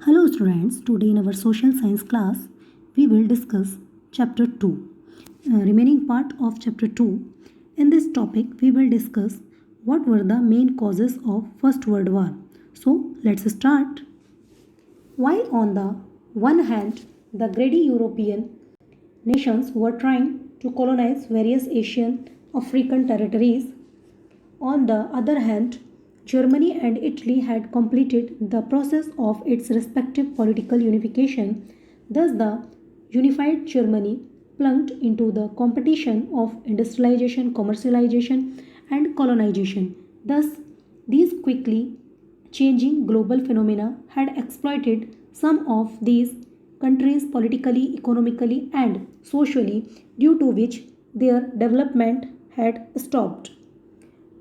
Hello students, today in our social science class we will discuss chapter 2, remaining part of chapter 2. In this topic we will discuss what were the main causes of First World War. So let's start. While on the one hand the greedy European nations were trying to colonize various Asian, African territories, on the other hand, Germany and Italy had completed the process of its respective political unification. Thus, the unified Germany plunged into the competition of industrialization, commercialization, and colonization. Thus, these quickly changing global phenomena had exploited some of these countries politically, economically, and socially, due to which their development had stopped.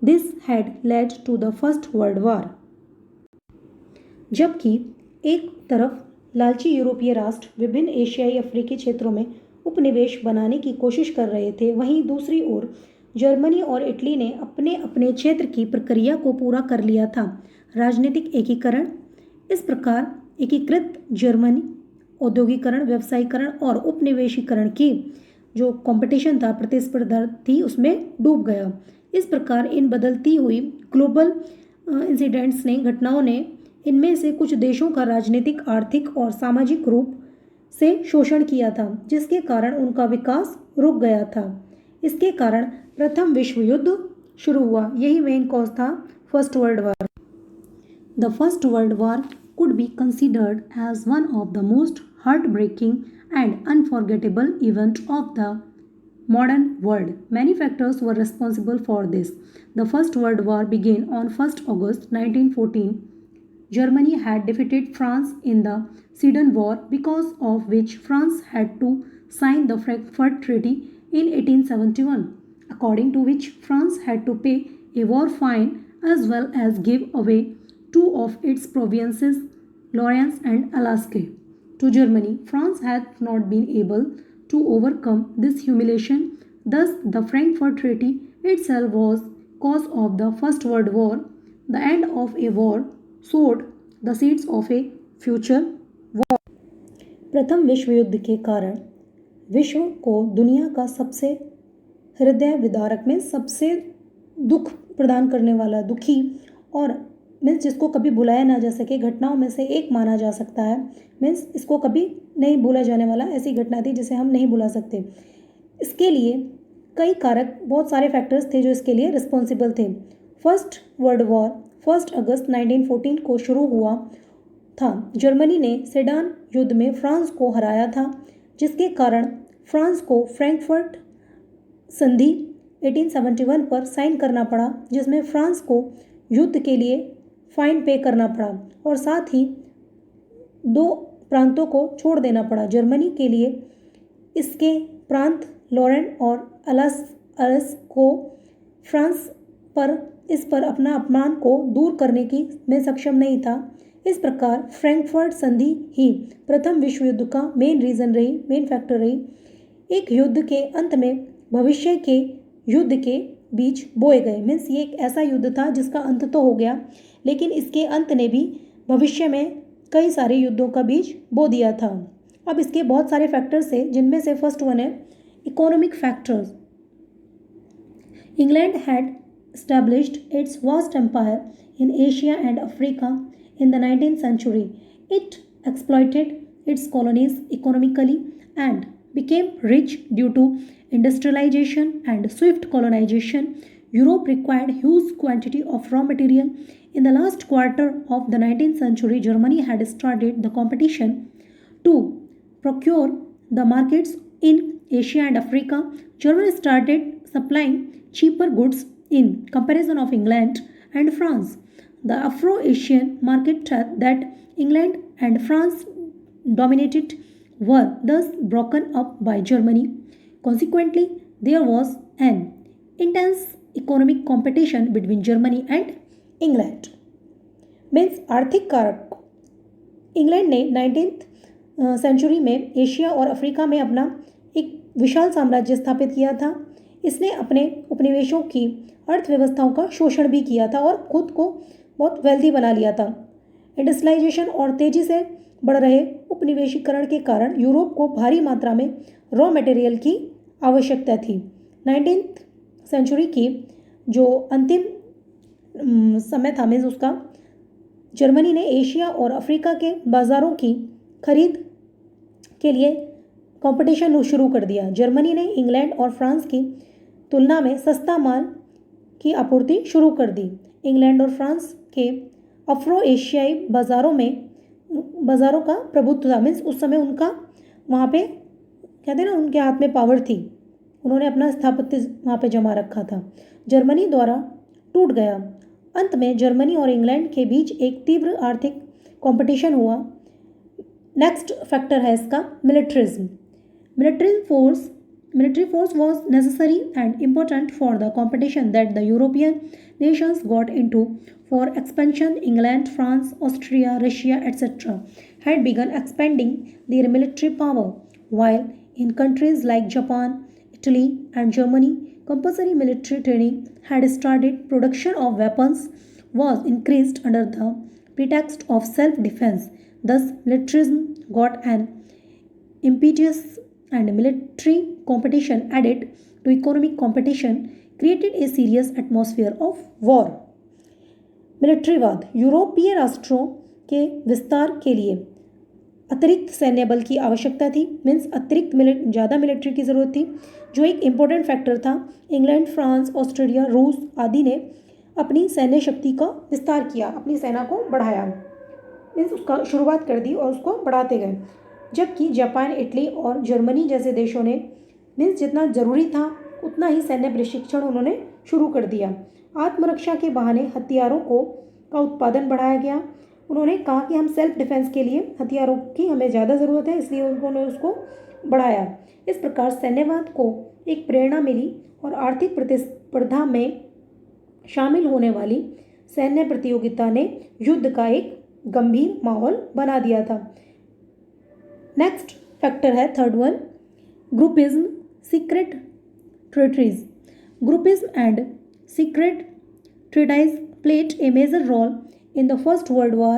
This had led to the First World War. जबकि एक तरफ लालची यूरोपीय राष्ट्र विभिन्न एशियाई अफ्रीकी क्षेत्रों में उपनिवेश बनाने की कोशिश कर रहे थे, वहीं दूसरी ओर जर्मनी और इटली ने अपने अपने क्षेत्र की प्रक्रिया को पूरा कर लिया था। राजनीतिक एकीकरण, इस प्रकार एकीकृत जर्मनी औद्योगिकरण, व्यवसायीकरण और उपनिवेशीकरण की जो कंपटीशन था, प्रतिस्पर्धा थी, उसमें डूब गया। इस प्रकार इन बदलती हुई ग्लोबल इंसिडेंट्स ने घटनाओं ने इनमें से कुछ देशों का राजनीतिक, आर्थिक और सामाजिक रूप से शोषण किया था, जिसके कारण उनका विकास रुक गया था। इसके कारण प्रथम विश्व युद्ध शुरू हुआ। यही मेन कॉज था first world war. The first world war could be considered as one of the most heartbreaking and unforgettable event of the modern world. Many factors were responsible for this. The First World War began on 1st August 1914. Germany had defeated France in the Sedan War, because of which France had to sign the Frankfurt Treaty in 1871, according to which France had to pay a war fine as well as give away two of its provinces, Lawrence and Alaska, to Germany. France had not been able to overcome this humiliation. Thus, the Frankfurt Treaty itself was cause of the First World War. The end of a war sowed the seeds of a future war. प्रथम विश्व युद्ध के कारण विश्व को दुनिया का सबसे हृदय विदारक में सबसे दुख प्रदान करने वाला, दुखी और मीन्स जिसको कभी भुलाया ना जा सके घटनाओं में से एक माना जा सकता है। मीन्स इसको कभी नहीं भूला जाने वाला ऐसी घटना थी जिसे हम नहीं भुला सकते। इसके लिए कई कारक, बहुत सारे फैक्टर्स थे जो इसके लिए रिस्पॉन्सिबल थे। फर्स्ट वर्ल्ड वॉर 1 अगस्त 1914 को शुरू हुआ था। जर्मनी ने सेडान युद्ध में फ्रांस को हराया था, जिसके कारण फ्रांस को फ्रैंकफर्ट संधि 1871 पर साइन करना पड़ा, जिसमें फ्रांस को युद्ध के लिए फाइन पे करना पड़ा और साथ ही दो प्रांतों को छोड़ देना पड़ा। जर्मनी के लिए इसके प्रांत लॉरेन और अलस को फ्रांस पर इस पर अपना अपमान को दूर करने की में सक्षम नहीं था। इस प्रकार फ्रैंकफर्ट संधि ही प्रथम विश्व युद्ध का मेन रीज़न रही, मेन फैक्टर रही। एक युद्ध के अंत में भविष्य के युद्ध के बीज बोए गए। मीन्स ये एक ऐसा युद्ध था जिसका अंत तो हो गया, लेकिन इसके अंत ने भी भविष्य में कई सारे युद्धों का बीज बो दिया था। अब इसके बहुत सारे फैक्टर्स हैं, जिनमें से फर्स्ट वन है economic factors. England had established its vast empire in Asia and Africa in the 19th century. It exploited its colonies economically and became rich due to industrialization and swift colonization. Europe required huge quantity of raw material. In the last quarter of the 19th century, Germany had started the competition to procure the markets in Asia and Africa. Germany started supplying cheaper goods in comparison of England and France. The Afro-Asian market that England and France dominated were thus broken up by Germany. Consequently, there was an intense economic competition between Germany and England. Means आर्थिक कारक, England ने 19th century में Asia और Africa में अपना एक विशाल साम्राज्य स्थापित किया था। इसने अपने उपनिवेशों की अर्थव्यवस्थाओं का शोषण भी किया था और खुद को बहुत वेल्दी बना लिया था। इंडस्ट्रियलाइजेशन और तेज़ी से बढ़ रहे उपनिवेशीकरण के कारण यूरोप को भारी मात्रा में रॉ मटेरियल की आवश्यकता थी। 19th सेंचुरी की जो अंतिम समय था, मीन्स उसका जर्मनी ने एशिया और अफ्रीका के बाज़ारों की खरीद के लिए कंपटीशन शुरू कर दिया। जर्मनी ने इंग्लैंड और फ्रांस की तुलना में सस्ता माल की आपूर्ति शुरू कर दी। इंग्लैंड और फ्रांस के अफ्रो एशियाई बाज़ारों का प्रभुत्व था, मीन्स उस समय उनका वहाँ पे कहते हैं ना, उनके हाथ में पावर थी, उन्होंने अपना स्थापत्य वहाँ पे जमा रखा था। जर्मनी द्वारा टूट गया। अंत में जर्मनी और इंग्लैंड के बीच एक तीव्र आर्थिक कंपटीशन हुआ। नेक्स्ट फैक्टर है इसका militarism. Military force was necessary and important for the competition that the European nations got into. For expansion, England, France, Austria, Russia, etc. had begun expanding their military power, while in countries like Japan, Italy, and Germany, compulsory military training had started. Production of weapons was increased under the pretext of self-defense. Thus, militarism got an impetus, and military competition added to economic competition created a serious atmosphere of war. मिलिट्रीवाद। यूरोपीय राष्ट्रों के विस्तार के लिए अतिरिक्त सैन्य बल की आवश्यकता थी, मीन्स अतिरिक्त ज़्यादा मिलिट्री की ज़रूरत थी, जो एक इम्पोर्टेंट फैक्टर था। इंग्लैंड, फ्रांस, ऑस्ट्रेलिया, रूस आदि ने अपनी सैन्य शक्ति का विस्तार किया, अपनी सेना को बढ़ाया, मीन्स उसका शुरुआत कर दी और उसको बढ़ाते गए। जबकि जापान, इटली और जर्मनी जैसे देशों ने मीन्स जितना ज़रूरी था उतना ही सैन्य प्रशिक्षण उन्होंने शुरू कर दिया। आत्मरक्षा के बहाने हथियारों का उत्पादन बढ़ाया गया। उन्होंने कहा कि हम सेल्फ डिफेंस के लिए हथियारों की हमें ज़्यादा ज़रूरत है, इसलिए उन्होंने उसको बढ़ाया। इस प्रकार सैन्यवाद को एक प्रेरणा मिली और आर्थिक प्रतिस्पर्धा में शामिल होने वाली सैन्य प्रतियोगिता ने युद्ध का एक गंभीर माहौल बना दिया था। नेक्स्ट फैक्टर है third one, groupism, secret treaties. Groupism and secret treaties played a major role in the First World War.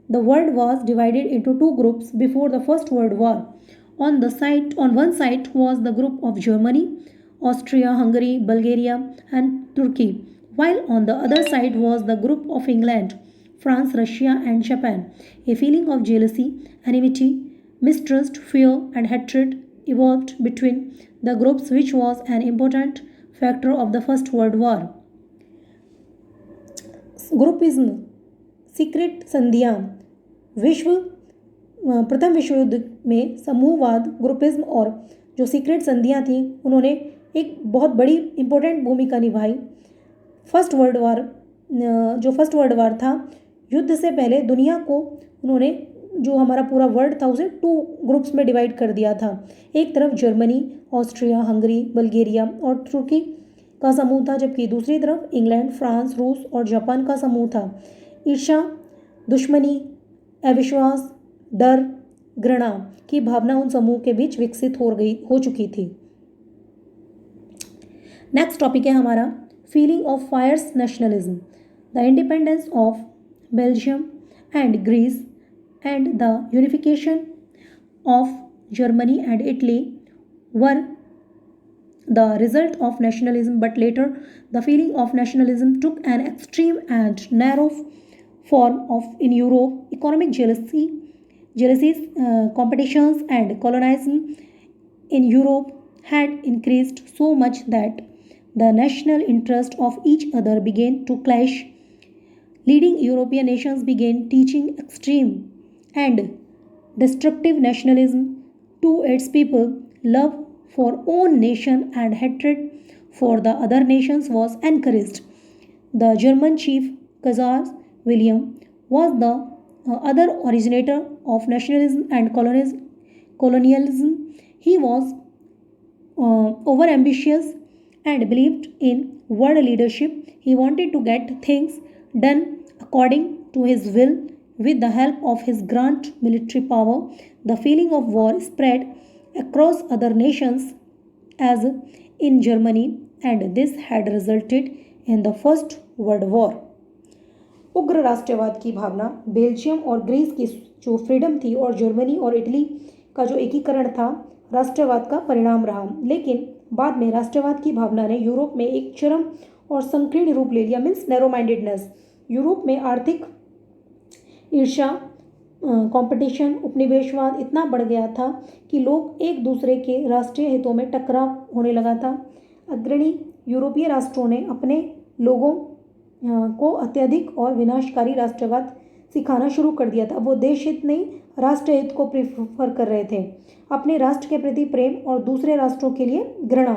The world was divided into two groups before the First World War. On one side was the group of Germany, Austria, Hungary, Bulgaria, and Turkey, while on the other side was the group of England, France, Russia, and Japan. A feeling of jealousy, enmity, mistrust, fear, and hatred evolved between the groups, which was an important factor of the First World War. Groupism, secret संधियाँ। प्रथम विश्व युद्ध में समूहवाद, groupism और जो secret संधियाँ थीं उन्होंने एक बहुत बड़ी इम्पोर्टेंट भूमिका निभाई। फर्स्ट वर्ल्ड वार था, युद्ध से पहले दुनिया को उन्होंने, जो हमारा पूरा वर्ल्ड था, उसे 2 ग्रुप्स में डिवाइड कर दिया था। एक तरफ जर्मनी, ऑस्ट्रिया, हंगरी, बल्गेरिया और तुर्की का समूह था, जबकि दूसरी तरफ इंग्लैंड, फ्रांस, रूस और जापान का समूह था। ईर्ष्या, दुश्मनी, अविश्वास, डर, घृणा की भावना उन समूह के बीच विकसित हो चुकी थी। नेक्स्ट टॉपिक है हमारा feeling of fires nationalism. The independence of Belgium and Greece and the unification of Germany and Italy were the result of nationalism, but later the feeling of nationalism took an extreme and narrow form in Europe. Economic jealousies, competitions, and colonialism in Europe had increased so much that the national interest of each other began to clash. Leading European nations began teaching extreme and destructive nationalism to its people. Love for own nation and hatred for the other nations was encouraged. The German chief Kaiser William was the other originator of nationalism and colonialism. He was overambitious and believed in world leadership. He wanted to get things done according to his will with the help of his grand military power. The feeling of war spread across other nations as in Germany, and this had resulted in the First World War. उग्र राष्ट्रवाद की भावना Belgium और Greece की जो freedom थी और Germany और Italy का जो एकीकरण था राष्ट्रवाद का परिणाम रहा। लेकिन बाद में राष्ट्रवाद की भावना ने यूरोप में एक चरम और संकीर्ण रूप ले लिया, मीन्स नैरो माइंडेडनेस। यूरोप में आर्थिक ईर्ष्या, कंपटीशन, उपनिवेशवाद इतना बढ़ गया था कि लोग एक दूसरे के राष्ट्रीय हितों में टकराव होने लगा था। अग्रणी यूरोपीय राष्ट्रों ने अपने लोगों को अत्यधिक और विनाशकारी राष्ट्रवाद सिखाना शुरू कर दिया था। वो देश हित नहीं, राष्ट्र हित को प्रेफर कर रहे थे। अपने राष्ट्र के प्रति प्रेम और दूसरे राष्ट्रों के लिए घृणा।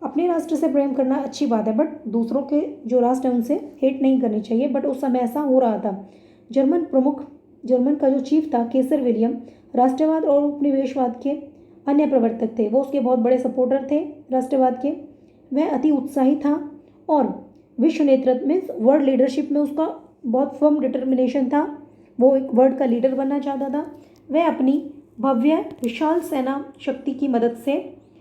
अपने राष्ट्र से प्रेम करना अच्छी बात है, बट दूसरों के जो राष्ट्र है उनसे हेट नहीं करनी चाहिए। बट उस समय ऐसा हो रहा था। जर्मन का जो चीफ था केसर विलियम राष्ट्रवाद और उपनिवेशवाद के अन्य प्रवर्तक थे। वो उसके बहुत बड़े सपोर्टर थे राष्ट्रवाद के। वह अति उत्साही था और विश्व नेतृत्व में वर्ल्ड लीडरशिप में उसका बहुत फर्म डिटर्मिनेशन था। वो एक वर्ल्ड का लीडर बनना चाहता था। वह अपनी भव्य विशाल सेना शक्ति की मदद से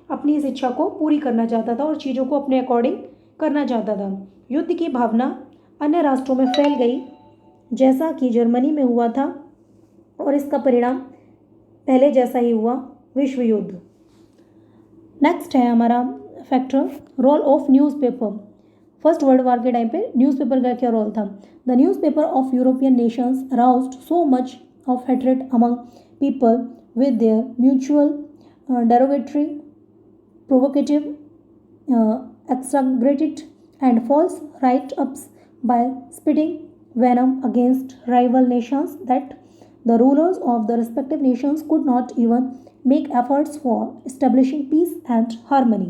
अपनी इस इच्छा को पूरी करना चाहता था और चीज़ों को अपने अकॉर्डिंग करना चाहता था। युद्ध की भावना अन्य राष्ट्रों में फैल गई, जैसा कि जर्मनी में हुआ था, और इसका परिणाम पहले जैसा ही हुआ, विश्व युद्ध। नेक्स्ट है हमारा factor, role of newspaper. First world war के टाइम पे न्यूज़पेपर का क्या रोल था? The newspaper of European nations aroused so much of hatred among people with their mutual derogatory, provocative, exaggerated and false write-ups by spitting venom against rival nations that the rulers of the respective nations could not even make efforts for establishing peace and harmony.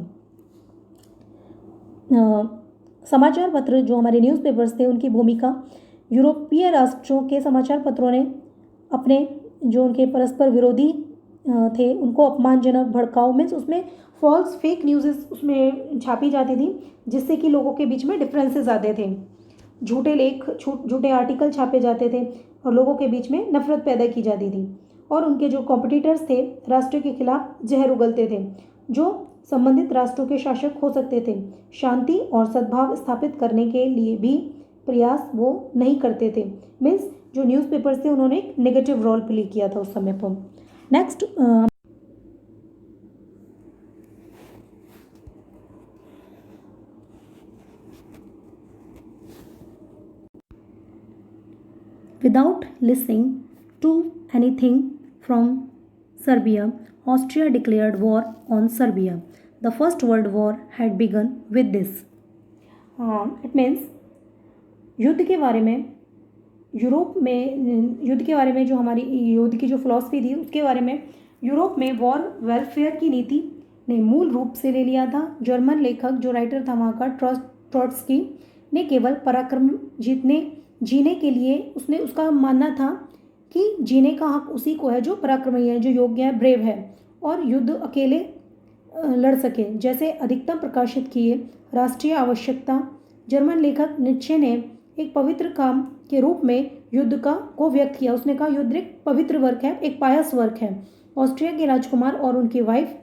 समाचार पत्र जो हमारे newspapers थे उनकी भूमिका, यूरोपीय राष्ट्रों के समाचार पत्रों ने अपने जो उनके परस्पर विरोधी थे उनको अपमानजनक, भड़काऊ, मीन्स उसमें फॉल्स फेक न्यूज़ उसमें छापी जाती थी, जिससे कि लोगों के बीच में डिफरेंसेस आते थे। झूठे लेख, झूठे आर्टिकल छापे जाते थे और लोगों के बीच में नफरत पैदा की जाती थी। और उनके जो कॉम्पिटिटर्स थे राष्ट्र के खिलाफ जहर उगलते थे, जो संबंधित राष्ट्रों के शासक हो सकते थे। शांति और सद्भाव स्थापित करने के लिए भी प्रयास वो नहीं करते थे। मीन्स जो न्यूज़पेपर्स थे उन्होंने एक नेगेटिव रोल प्ले किया था उस समय पर। Next without listening to anything from Serbia, Austria declared war on Serbia. The First World War had begun with this. It means युद्ध के बारे में जो हमारी युद्ध की जो फिलॉसफी थी उसके बारे में यूरोप में वॉर वेलफेयर की नीति ने मूल रूप से ले लिया था। जर्मन लेखक जो राइटर था वहाँ का ट्रॉट्स्की ने केवल पराक्रम जीने के लिए उसका मानना था कि जीने का हक उसी को है जो पराक्रमी है, जो योग्य है, ब्रेव है और युद्ध अकेले लड़ सके, जैसे अधिकतम प्रकाशित किए राष्ट्रीय आवश्यकता। जर्मन लेखक नीत्शे ने एक पवित्र काम के रूप में युद्ध को व्यक्त किया। उसने कहा युद्ध एक पवित्र वर्क है, एक पायस वर्क है। ऑस्ट्रिया के राजकुमार और उनकी वाइफ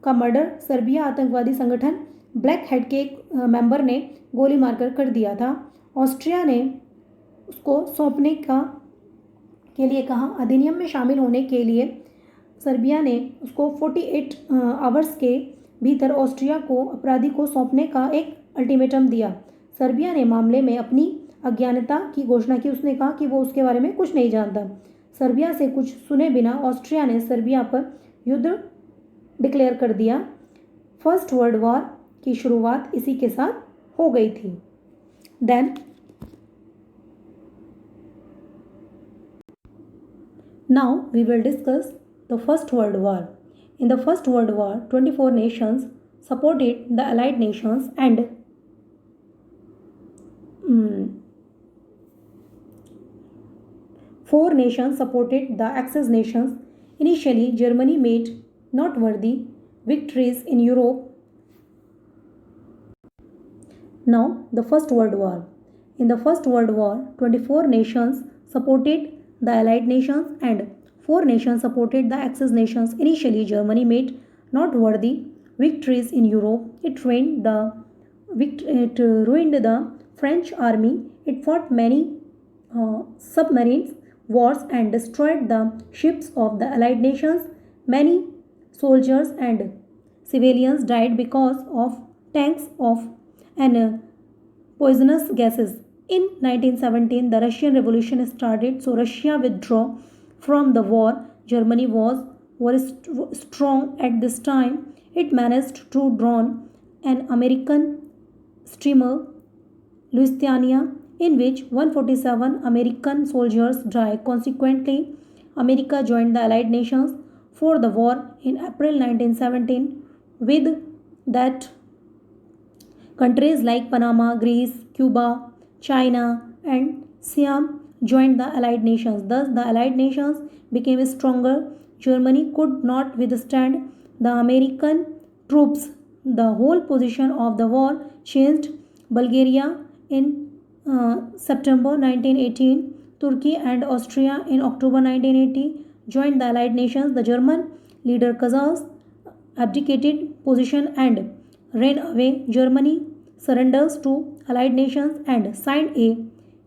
का मर्डर सर्बिया आतंकवादी संगठन ब्लैक हेड के एक मेंबर ने गोली मारकर कर दिया था। ऑस्ट्रिया ने उसको सौंपने के लिए कहा। अधिनियम में शामिल होने के लिए सर्बिया ने उसको 48 आवर्स के भीतर ऑस्ट्रिया को अपराधी को सौंपने का एक अल्टीमेटम दिया। सर्बिया ने मामले में अपनी अज्ञानता की घोषणा की। उसने कहा कि वो उसके बारे में कुछ नहीं जानता। सर्बिया से कुछ सुने बिना ऑस्ट्रिया ने सर्बिया पर युद्ध डिक्लेयर कर दिया। फर्स्ट वर्ल्ड वॉर की शुरुआत इसी के साथ हो गई थी। Then now we will discuss the first world war. In the first world war 24 nations supported the allied nations and 4 nations supported the Axis nations. Initially, Germany made noteworthy victories in Europe. Now, the First World War. In the First World War, 24 nations supported the Allied nations and 4 nations supported the Axis nations. Initially, Germany made noteworthy victories in Europe. It ruined the French army. It fought many submarines wars and destroyed the ships of the Allied nations. Many soldiers and civilians died because of tanks of and poisonous gases. In 1917, the Russian Revolution started, so Russia withdrew from the war. Germany was strong at this time. It managed to drown an American steamer, Lusitania, in which 147 American soldiers died. Consequently, America joined the Allied nations for the war in April 1917. With that, countries like Panama, Greece, Cuba, China, and Siam joined the Allied nations. Thus, the Allied nations became stronger. Germany could not withstand the American troops. The whole position of the war changed. Bulgaria in September 1918, Turkey and Austria in October 1980 joined the Allied nations. The German leader Kazaz abdicated position and ran away. Germany surrenders to Allied nations and signed a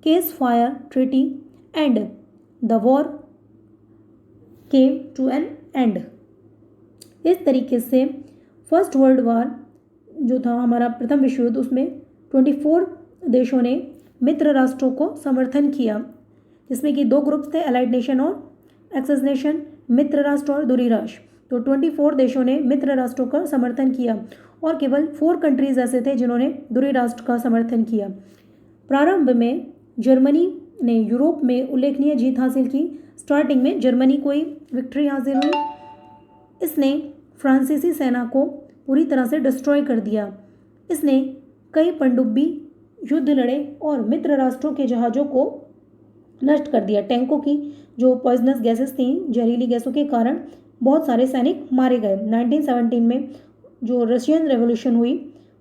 ceasefire treaty, and the war came to an end. इस तरीके से first world war जो था हमारा प्रथम विश्व युद्ध, उसमें 24 देशों ने मित्र राष्ट्रों को समर्थन किया, जिसमें कि दो ग्रुप्स थे, अलाइड नेशन और एक्सेस नेशन, मित्र राष्ट्र और दूरी राष्ट्र। तो 24 देशों ने मित्र राष्ट्रों का समर्थन किया और केवल 4 कंट्रीज ऐसे थे जिन्होंने दूरी राष्ट्र का समर्थन किया। प्रारंभ में जर्मनी ने यूरोप में उल्लेखनीय जीत हासिल की। स्टार्टिंग में जर्मनी को ही विक्ट्री हासिल हुई। इसने फ्रांसीसी सेना को पूरी तरह से डिस्ट्रॉय कर दिया। इसने कई पनडुब्बी युद्ध लड़े और मित्र राष्ट्रों के जहाज़ों को नष्ट कर दिया। टैंकों की जो पॉइजनस गैसेस थी, जहरीली गैसों के कारण बहुत सारे सैनिक मारे गए। 1917 में जो रशियन रेवोल्यूशन हुई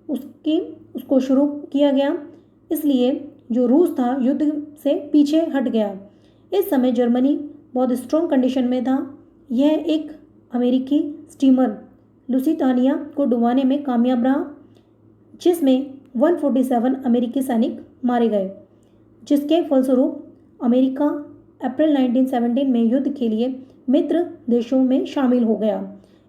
उसको शुरू किया गया, इसलिए जो रूस था युद्ध से पीछे हट गया। इस समय जर्मनी बहुत स्ट्रॉन्ग कंडीशन में था। यह एक अमेरिकी स्टीमर लुसिटानिया को डुबाने में कामयाब रहा, जिसमें 147 अमेरिकी सैनिक मारे गए, जिसके फलस्वरूप अमेरिका अप्रैल 1917 में युद्ध के लिए मित्र देशों में शामिल हो गया।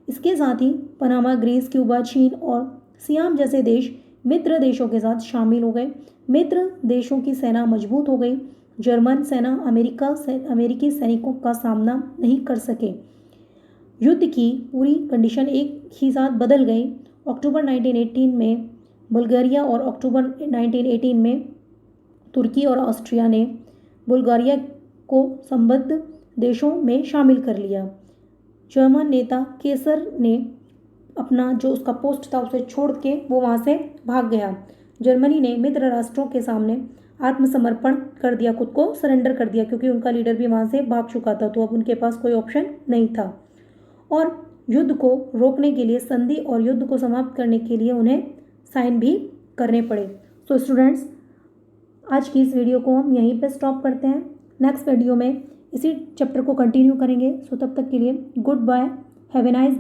इसके साथ ही पनामा, ग्रीस, क्यूबा, चीन और सियाम जैसे देश मित्र देशों के साथ शामिल हो गए। मित्र देशों की सेना मजबूत हो गई। जर्मन सेना अमेरिकी सैनिकों का सामना नहीं कर सके। युद्ध की पूरी कंडीशन एक ही साथ बदल गई। अक्टूबर 1918 में बुल्गारिया और अक्टूबर 1918 में तुर्की और ऑस्ट्रिया ने बुल्गारिया को संबद्ध देशों में शामिल कर लिया। जर्मन नेता केसर ने अपना जो उसका पोस्ट था उसे छोड़ के वो वहाँ से भाग गया। जर्मनी ने मित्र राष्ट्रों के सामने आत्मसमर्पण कर दिया, खुद को सरेंडर कर दिया, क्योंकि उनका लीडर भी वहाँ से भाग चुका था, तो अब उनके पास कोई ऑप्शन नहीं था। और युद्ध को रोकने के लिए, संधि और युद्ध को समाप्त करने के लिए उन्हें साइन भी करने पड़े। तो स्टूडेंट्स, आज की इस वीडियो को हम यहीं पे स्टॉप करते हैं। नेक्स्ट वीडियो में इसी चैप्टर को कंटिन्यू करेंगे। सो तब तक के लिए goodbye, have a nice